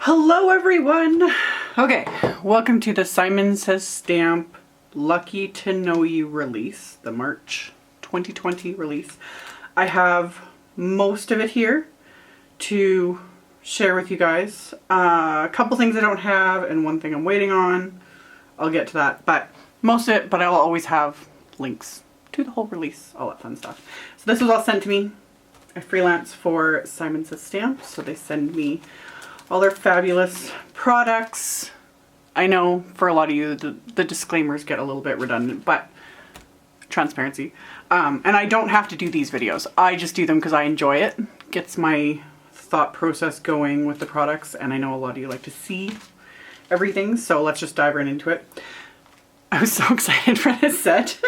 Hello everyone! Okay, welcome to the Simon Says Stamp Lucky to Know You release, the March 2020 release. I have most of it here to share with you guys. A couple things I don't have and one thing I'm waiting on. I'll get to that, but most of it, but I'll always have links to the whole release, all that fun stuff. So this was all sent to me. I freelance for Simon Says Stamp, so they send me all their fabulous products. I know for a lot of you the disclaimers get a little bit redundant, but transparency. And I don't have to do these videos. I just do them because I enjoy it. Gets my thought process going with the products, and I know a lot of you like to see everything, so let's just dive right into it. I was so excited for this set.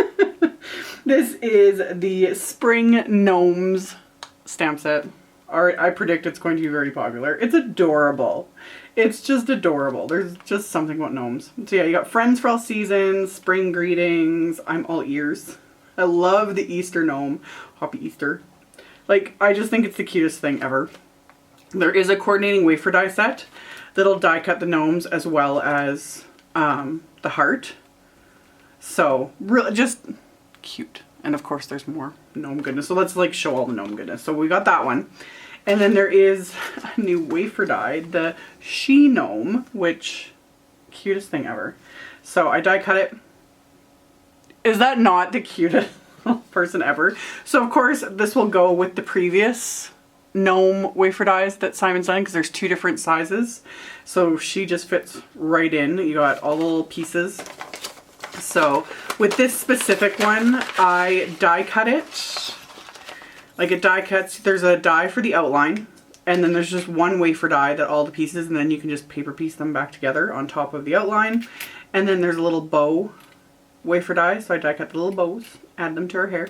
This is the Spring Gnomes stamp set. I predict it's going to be very popular. It's adorable. It's just adorable. There's just something about gnomes. So yeah, you got friends for all seasons, spring greetings. I'm all ears. I love the Easter gnome. Happy Easter. Like, I just think it's the cutest thing ever. There is a coordinating wafer die set that'll die cut the gnomes as well as the heart. So, really just cute. And of course there's more gnome goodness. So let's like show all the gnome goodness. So we got that one. And then there is a new wafer die, the She Gnome, which, cutest thing ever. So I die cut it. Is that not the cutest person ever? So of course this will go with the previous gnome wafer dies that Simon's done, because there's two different sizes. So she just fits right in. You got all the little pieces. So with this specific one, I die cut it. Like it die cuts, there's a die for the outline, and then there's just one wafer die that all the pieces, and then you can just paper piece them back together on top of the outline. And then there's a little bow wafer die, so I die cut the little bows, add them to her hair.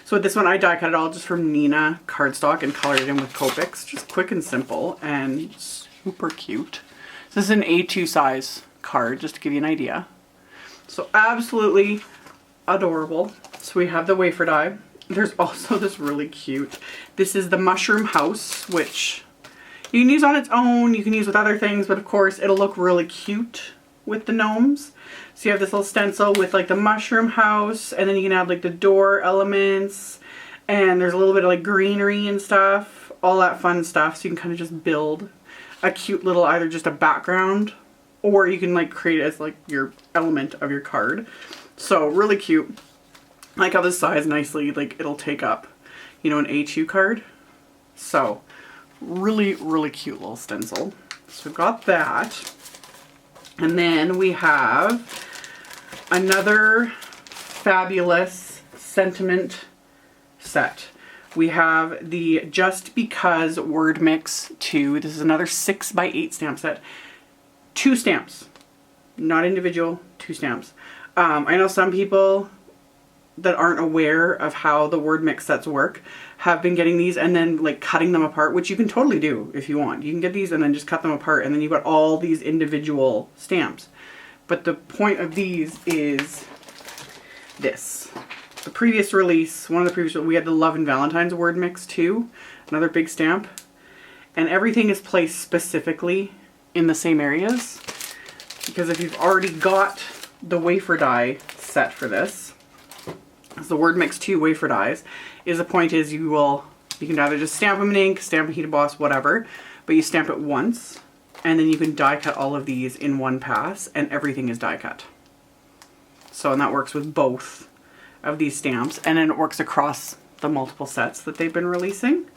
So with this one, I die cut it all just from Nina cardstock and colored it in with Copics. Just quick and simple and super cute. So this is an A2 size card, just to give you an idea. So absolutely adorable. So we have the wafer die. There's also this really cute, this is the mushroom house, which you can use on its own, you can use with other things, but of course it'll look really cute with the gnomes. So you have this little stencil with like the mushroom house, and then you can add like the door elements, and there's a little bit of like greenery and stuff, all that fun stuff. So you can kind of just build a cute little, either just a background, or you can like create it as like your element of your card. So really cute. I like how this size nicely, like it'll take up, you know, an A2 card. So really, really cute little stencil. So we've got that. And then we have another fabulous sentiment set. We have the Just Because Word Mix 2. This is another 6x8 stamp set. 2 stamps, not individual, 2 stamps. I know some people that aren't aware of how the word mix sets work have been getting these and then like cutting them apart, which you can totally do if you want. You can get these and then just cut them apart, and then you've got all these individual stamps. But the point of these is this. The previous release, one of the previous, we had the Love and Valentine's word mix too, another big stamp, and everything is placed specifically in the same areas, because if you've already got the wafer die set for this, so the word mix 2 wafer dies, is the point is you can either just stamp them in ink, stamp a heat emboss, whatever, but you stamp it once, and then you can die cut all of these in one pass, and everything is die cut. So, and that works with both of these stamps, and then it works across the multiple sets that they've been releasing.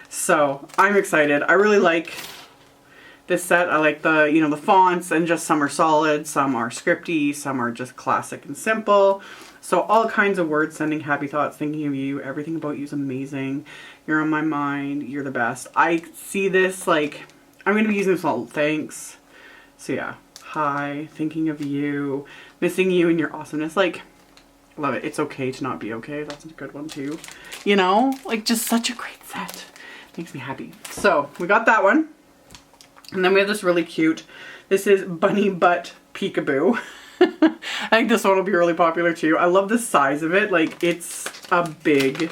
So I'm excited. I really like this set. I like the, you know, the fonts, and just some are solid, some are scripty, some are just classic and simple. So all kinds of words, sending happy thoughts, thinking of you, everything about you is amazing. You're on my mind, you're the best. I see this, like, I'm going to be using this all, thanks. So yeah, hi, thinking of you, missing you and your awesomeness. Like, love it. It's okay to not be okay. That's a good one too. You know, like just such a great set. Makes me happy. So we got that one. And then we have this really cute, this is Bunny Butt Peekaboo. I think this one will be really popular too. I love the size of it. Like, it's a big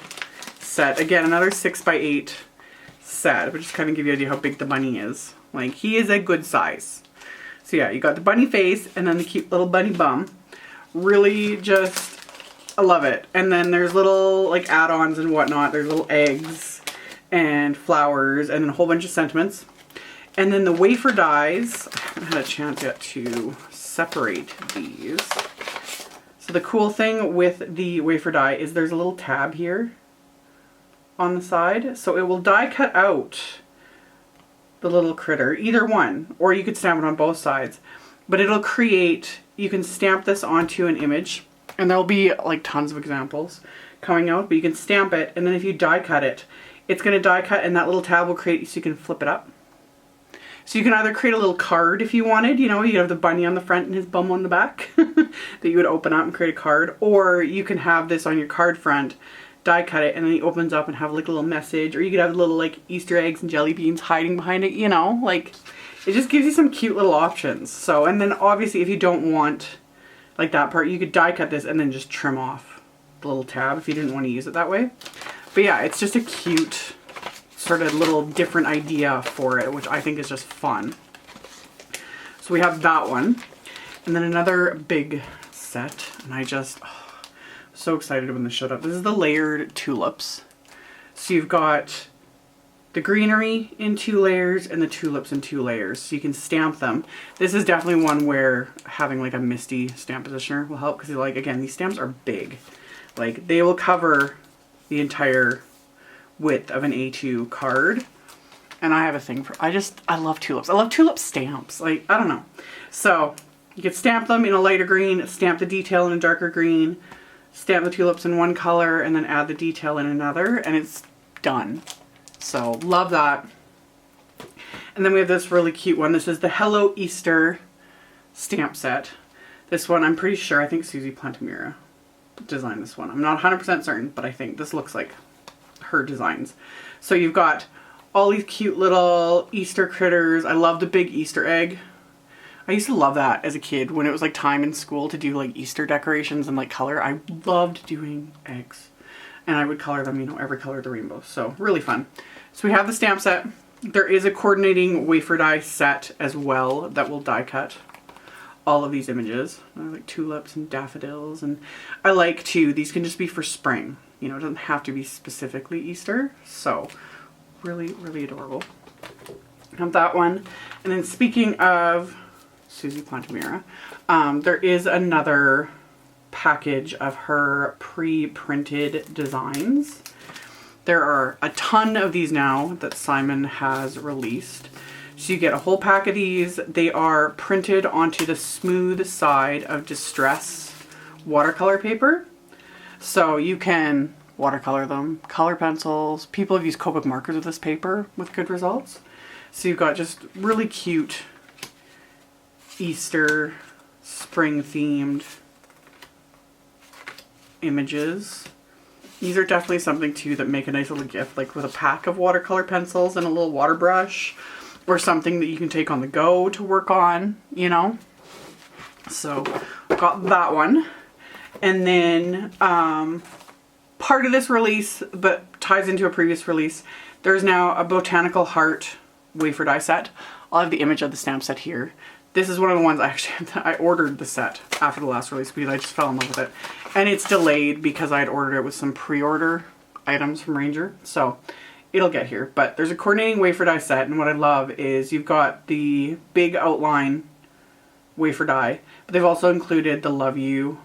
set. Again, another 6x8 set, but just kind of give you an idea how big the bunny is. Like, he is a good size. So yeah, you got the bunny face and then the cute little bunny bum. Really just, I love it. And then there's little like add-ons and whatnot. There's little eggs and flowers and then a whole bunch of sentiments. And then the Wafer Dyes, I haven't had a chance yet to separate these. So the cool thing with the Wafer Die is there's a little tab here on the side. So it will die cut out the little critter, either one, or you could stamp it on both sides. But it'll create, you can stamp this onto an image, and there'll be like tons of examples coming out, but you can stamp it, and then if you die cut it, it's going to die cut and that little tab will create, so you can flip it up. So you can either create a little card if you wanted, you know, you have the bunny on the front and his bum on the back that you would open up and create a card, or you can have this on your card front, die cut it, and then it opens up and have like a little message, or you could have little like Easter eggs and jelly beans hiding behind it, you know, like it just gives you some cute little options. So, and then obviously if you don't want like that part, you could die cut this and then just trim off the little tab if you didn't want to use it that way. But yeah, it's just a cute sort of little different idea for it, which I think is just fun. So we have that one, and then another big set, and I just so excited when this showed up. This is the layered tulips. So you've got the greenery in 2 layers and the tulips in 2 layers, so you can stamp them. This is definitely one where having like a MISTI stamp positioner will help, because like again, these stamps are big. Like they will cover the entire width of an A2 card. And I have a thing for, I love tulips. I love tulip stamps. Like, I don't know. So you could stamp them in a lighter green, stamp the detail in a darker green, stamp the tulips in one color, and then add the detail in another, and it's done. So love that. And then we have this really cute one. This is the Hello Easter stamp set. This one, I'm pretty sure, I think Susie Plantamira designed this one. I'm not 100% certain, but I think this looks like her designs. So you've got all these cute little Easter critters. I love the big Easter egg. I used to love that as a kid when it was like time in school to do like Easter decorations and like color. I loved doing eggs, and I would color them, you know, every color of the rainbow. So really fun. So we have the stamp set. There is a coordinating wafer die set as well that will die cut all of these images. Like tulips and daffodils, and I like too, these can just be for spring. You know, it doesn't have to be specifically Easter. So really, really adorable. Have that one. And then speaking of Susie Plantamira, there is another package of her pre-printed designs. There are a ton of these now that Simon has released. So you get a whole pack of these. They are printed onto the smooth side of distress watercolor paper. So you can watercolor them, color pencils. People have used Copic markers with this paper with good results. So you've got just really cute Easter, spring themed images. These are definitely something too that make a nice little gift, like with a pack of watercolor pencils and a little water brush, or something that you can take on the go to work on, you know. So got that one. And then part of this release, but ties into a previous release, there's now a Botanical Heart Wafer Die set. I'll have the image of the stamp set here. This is one of the ones I ordered the set after the last release because I just fell in love with it. And it's delayed because I had ordered it with some pre-order items from Ranger. So it'll get here. But there's a coordinating wafer die set, and what I love is you've got the big outline wafer die, but they've also included the Love You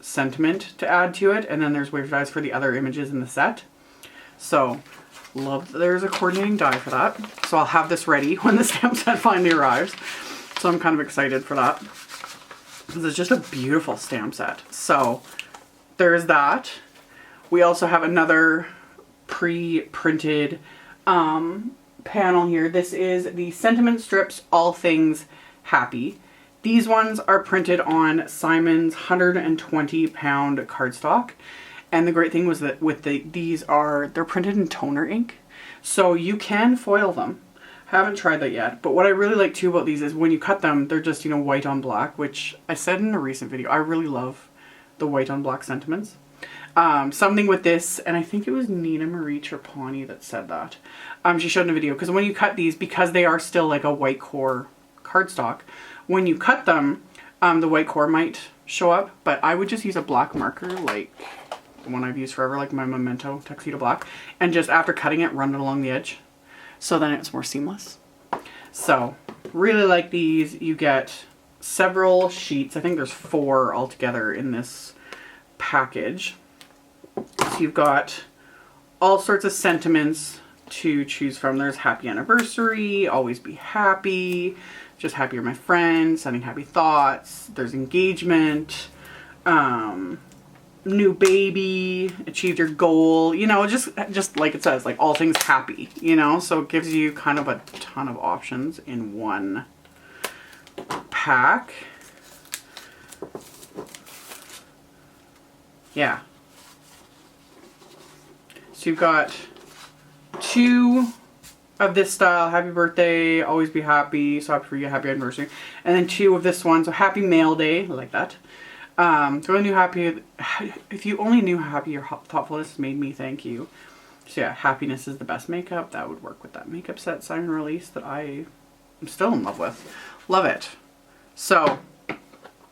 sentiment to add to it, and then there's wafer dies for the other images in the set. So love that there's a coordinating die for that. So I'll have this ready when the stamp set finally arrives. So I'm kind of excited for that. This is just a beautiful stamp set. So there's that. We also have another pre-printed panel here. This is the Sentiment Strips All Things Happy. These ones are printed on Simon's 120 pound cardstock. And the great thing was that with they're printed in toner ink. So you can foil them. Haven't tried that yet, but what I really like too about these is when you cut them, they're just, you know, white on black, which I said in a recent video, I really love the white on black sentiments. Something with this, and I think it was Nina Marie Trapani that said that. She showed in a video, because when you cut these, because they are still like a white core cardstock, when you cut them, the white core might show up, but I would just use a black marker, like the one I've used forever, like my Memento Tuxedo Black, and just after cutting it, run it along the edge. So then it's more seamless. So really like these. You get several sheets. I think there's 4 altogether in this package. So you've got all sorts of sentiments to choose from. There's happy anniversary, always be happy, just happy you're my friend, sending happy thoughts. There's engagement, new baby, achieved your goal, you know, just like it says, like all things happy, you know, so it gives you kind of a ton of options in one pack. Yeah. So you've got 2 of this style, happy birthday, always be happy, so happy for you, happy anniversary. And then 2 of this one, so happy mail day, I like that. If you only knew how happy your thoughtfulness made me, thank you. So yeah, happiness is the best makeup. That would work with that makeup set Simon release that I am still in love with. Love it. So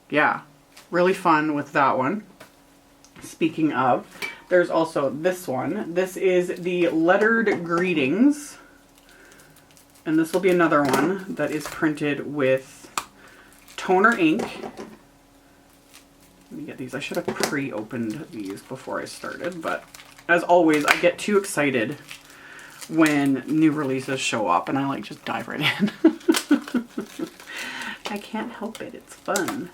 yeah, really fun with that one. Speaking of, there's also this one. This is the lettered greetings. And this will be another one that is printed with toner ink. Let me get these. I should have pre-opened these before I started, but as always, I get too excited when new releases show up and I like just dive right in. I can't help it. It's fun.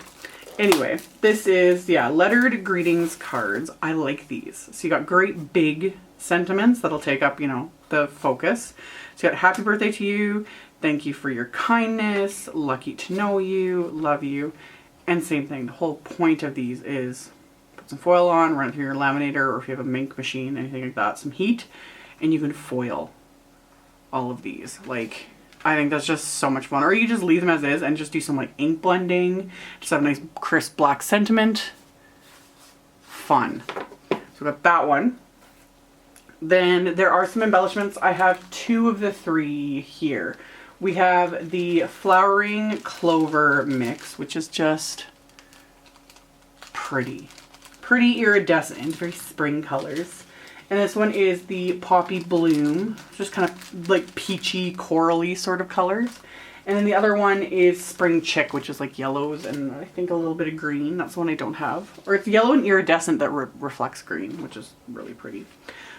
Anyway, this is, yeah, lettered greetings cards. I like these. So you got great big sentiments that'll take up, you know, the focus. So you got happy birthday to you, thank you for your kindness, lucky to know you, love you. And same thing, the whole point of these is put some foil on, run it through your laminator, or if you have a Mink machine, anything like that, some heat, and you can foil all of these. Like, I think that's just so much fun. Or you just leave them as is and just do some like ink blending, just have a nice crisp black sentiment. Fun. So we got that one. Then there are some embellishments. I have 2 of the 3 here. We have the Flowering Clover mix, which is just pretty. Pretty iridescent, very spring colors. And this one is the Poppy Bloom, just kind of like peachy, corally sort of colors. And then the other one is Spring Chick, which is like yellows and I think a little bit of green. That's the one I don't have. Or it's yellow and iridescent that reflects green, which is really pretty.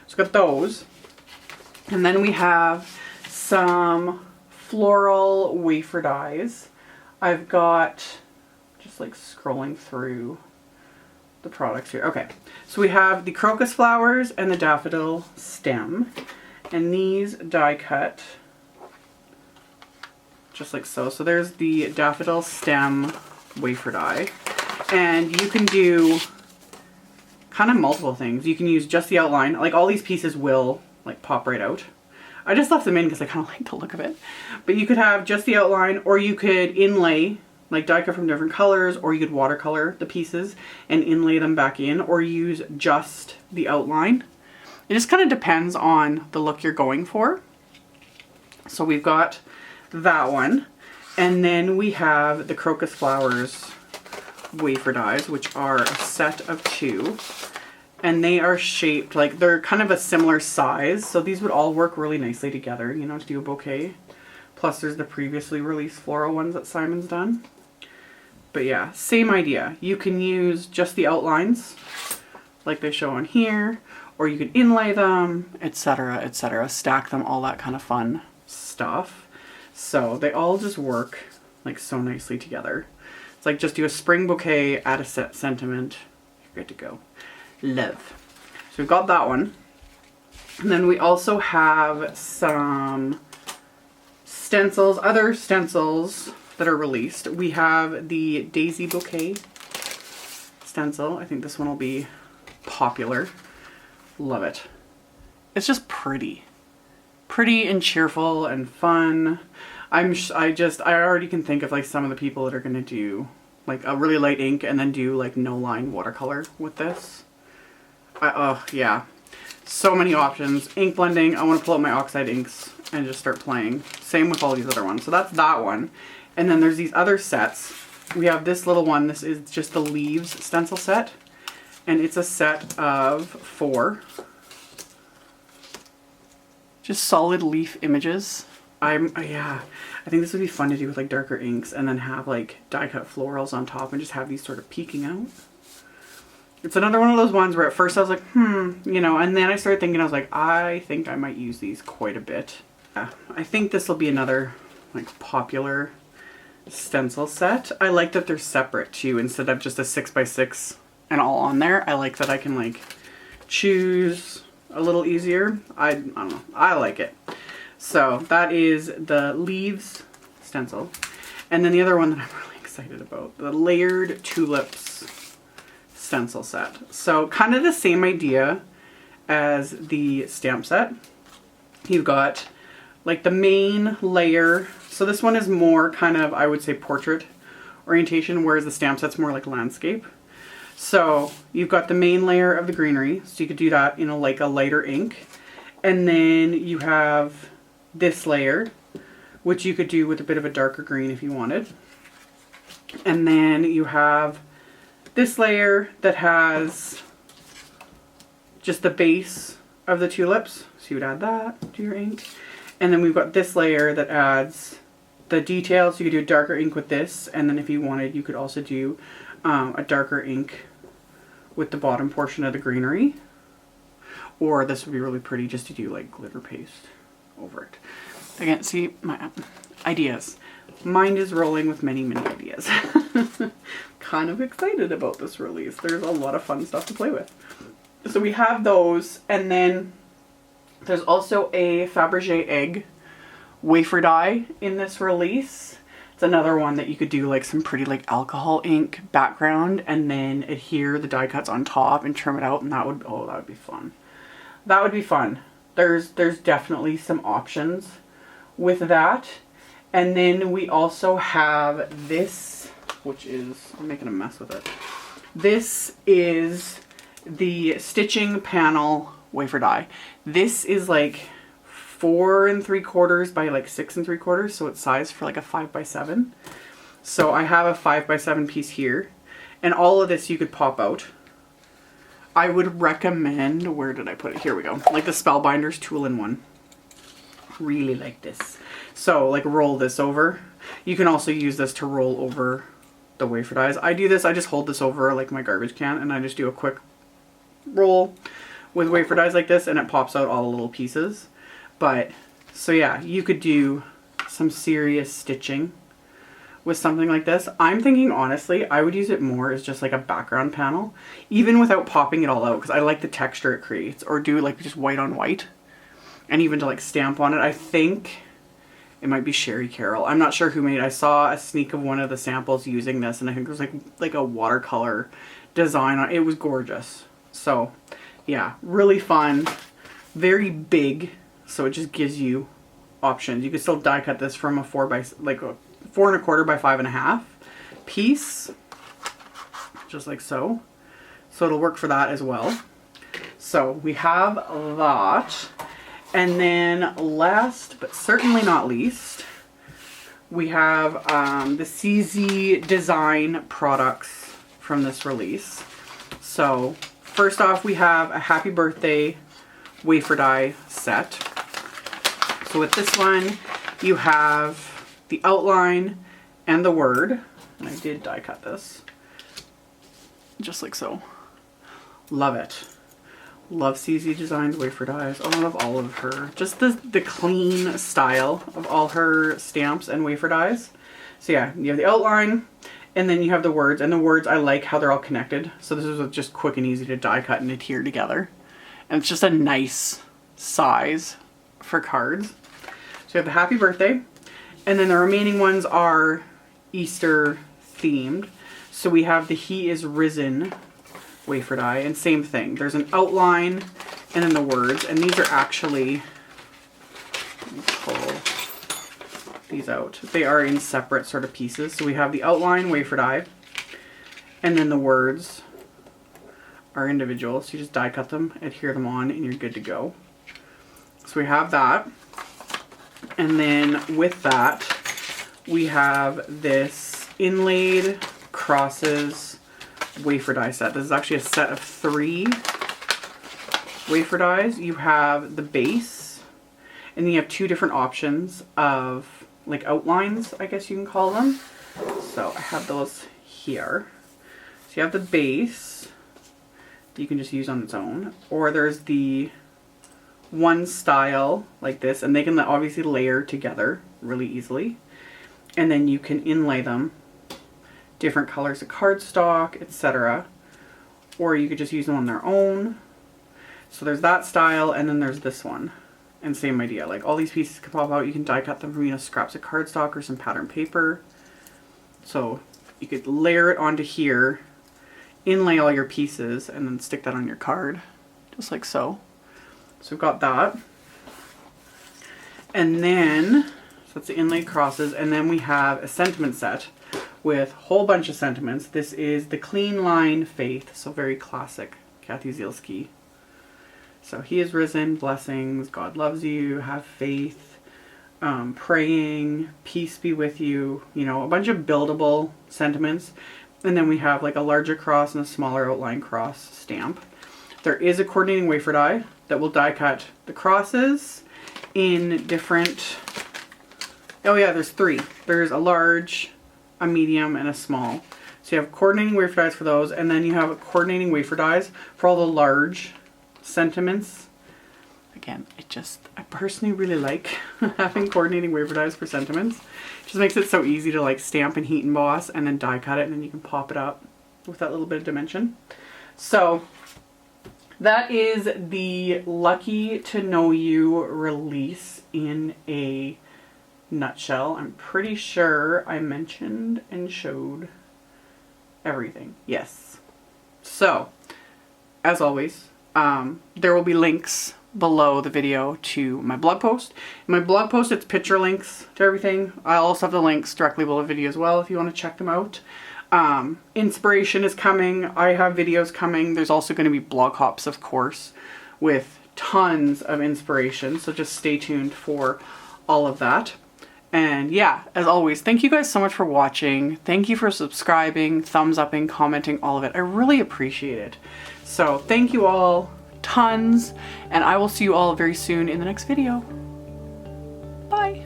So got those. And then we have some floral wafer dyes. I've got, just like scrolling through the products here. Okay, so we have the crocus flowers and the daffodil stem. And these die cut just like so. So there's the daffodil stem wafer die. And you can do kind of multiple things. You can use just the outline. Like all these pieces will like pop right out. I just left them in because I kind of like the look of it. But you could have just the outline, or you could inlay, like die cut from different colors, or you could watercolor the pieces and inlay them back in, or use just the outline. It just kind of depends on the look you're going for. So we've got that one. And then we have the crocus flowers wafer dies, which are a set of 2. And they are shaped like they're kind of a similar size. So these would all work really nicely together, you know, to do a bouquet. Plus there's the previously released floral ones that Simon's done. But yeah, same idea. You can use just the outlines like they show on here, or you could inlay them, etc., etc., stack them, all that kind of fun stuff. So they all just work like so nicely together. It's like just do a spring bouquet, add a set sentiment, you're good to go. Love. So we've got that one. And then we also have some stencils, other stencils that are released. We have the Daisy Bouquet stencil. I think this one will be popular. Love it. It's just pretty. Pretty and cheerful and fun. I already can think of like some of the people that are going to do like a really light ink and then do like no line watercolor with this. Yeah. So many options. Ink blending. I want to pull out my oxide inks and just start playing. Same with all these other ones. So that's that one. And then there's these other sets. We have this little one. This is just the leaves stencil set. And it's a set of 4. Just solid leaf images. Yeah, I think this would be fun to do with like darker inks and then have like die cut florals on top and just have these sort of peeking out. It's another one of those ones where at first I was like, you know, and then I started thinking, I was like, I think I might use these quite a bit. Yeah, I think this will be another like popular stencil set. I like that they're separate too, instead of just a 6x6 and all on there. I like that I can like choose a little easier. I don't know, I like it. So that is the leaves stencil. And then the other one that I'm really excited about, the layered tulips stencil set. So kind of the same idea as the stamp set. You've got like the main layer. So this one is more kind of, I would say, portrait orientation, whereas the stamp set's more like landscape. So you've got the main layer of the greenery. So you could do that in like a lighter ink. And then you have this layer, which you could do with a bit of a darker green if you wanted. And then you have this layer that has just the base of the tulips. So you would add that to your ink. And then we've got this layer that adds the details. You could do a darker ink with this. And then if you wanted, you could also do a darker ink with the bottom portion of the greenery. Or this would be really pretty just to do like glitter paste over it. Again, see my ideas. Mind is rolling with many, many ideas. Kind of excited about this release. There's a lot of fun stuff to play with. So we have those, and then there's also a Fabergé egg wafer die in this release. It's another one that you could do like some pretty like alcohol ink background and then adhere the die cuts on top and trim it out, and that would, oh, that would be fun. That would be fun. There's definitely some options with that. And then we also have this, which is, I'm making a mess with it. This is the stitching panel wafer die. This is like 4 3/4 by like 6 3/4, so it's sized for like a 5x7. So I have a 5x7 piece here, and all of this you could pop out. I would recommend, where did I put it? Here we go. Like the Spellbinders 2-in-1. Really like this. So like roll this over. You can also use this to roll over the wafer dies. I do this, I just hold this over like my garbage can and I just do a quick roll with wafer dies like this and it pops out all the little pieces. But so yeah, you could do some serious stitching with something like this. I'm thinking honestly, I would use it more as just like a background panel, even without popping it all out, because I like the texture it creates, or do like just white on white, and even to like stamp on it. I think it might be Sherry Carroll. I'm not sure who made it. I saw a sneak of one of the samples using this, and I think it was like a watercolor design on it. It was gorgeous. So yeah, really fun, very big, so it just gives you options. You can still die cut this from a 4 1/4 by 5.5 piece, just like so. So it'll work for that as well. So we have that. And then last but certainly not least, we have the CZ Design products from this release. So first off, we have a Happy Birthday wafer die set. So with this one, you have the outline and the word, and I did die cut this just like so. Love it. Love CZ Designs wafer dies. Oh, I love all of her, just the clean style of all her stamps and wafer dies. So yeah, you have the outline and then you have the words, and the words, I like how they're all connected, so this is just quick and easy to die cut and adhere together, and it's just a nice size for cards. So you have the Happy Birthday. And then the remaining ones are Easter themed. So we have the He Is Risen wafer die, and same thing. There's an outline and then the words, and these are actually, let me pull these out. They are in separate sort of pieces. So we have the outline wafer die, and then the words are individual. So you just die cut them, adhere them on, and you're good to go. So we have that. And then with that, we have this inlaid crosses wafer die set. This is actually a set of 3 wafer dies. You have the base, and then you have 2 different options of like outlines, I guess you can call them. So I have those here. So you have the base that you can just use on its own, or there's the one style like this, and they can obviously layer together really easily. And then you can inlay them different colors of cardstock, etc. Or you could just use them on their own. So there's that style, and then there's this one. And same idea, like all these pieces can pop out. You can die cut them from, you know, scraps of cardstock or some pattern paper. So you could layer it onto here, inlay all your pieces, and then stick that on your card, just like so. So we've got that. And then, so that's the inlaid crosses, and then we have a sentiment set with a whole bunch of sentiments. This is the Clean Line Faith, so very classic Kathy Zielski. So he is risen, blessings, God loves you, have faith, praying, peace be with you, you know, a bunch of buildable sentiments. And then we have like a larger cross and a smaller outline cross stamp. There is a coordinating wafer die that will die cut the crosses in different, oh yeah, there's 3. There's a large, a medium, and a small. So you have coordinating wafer dies for those, and then you have coordinating wafer dies for all the large sentiments. Again, I personally really like having coordinating wafer dies for sentiments. It just makes it so easy to like stamp and heat emboss and then die cut it, and then you can pop it up with that little bit of dimension. So that is the Lucky to Know You release in a nutshell. I'm pretty sure I mentioned and showed everything. Yes. So, as always, there will be links below the video to my blog post. In my blog post, it's picture links to everything. I'll also have the links directly below the video as well if you want to check them out. Inspiration is coming. I have videos coming. There's also going to be blog hops, of course, with tons of inspiration. So just stay tuned for all of that. And yeah, as always, thank you guys so much for watching. Thank you for subscribing, thumbs upping, commenting, all of it. I really appreciate it. So thank you all tons, and I will see you all very soon in the next video. Bye.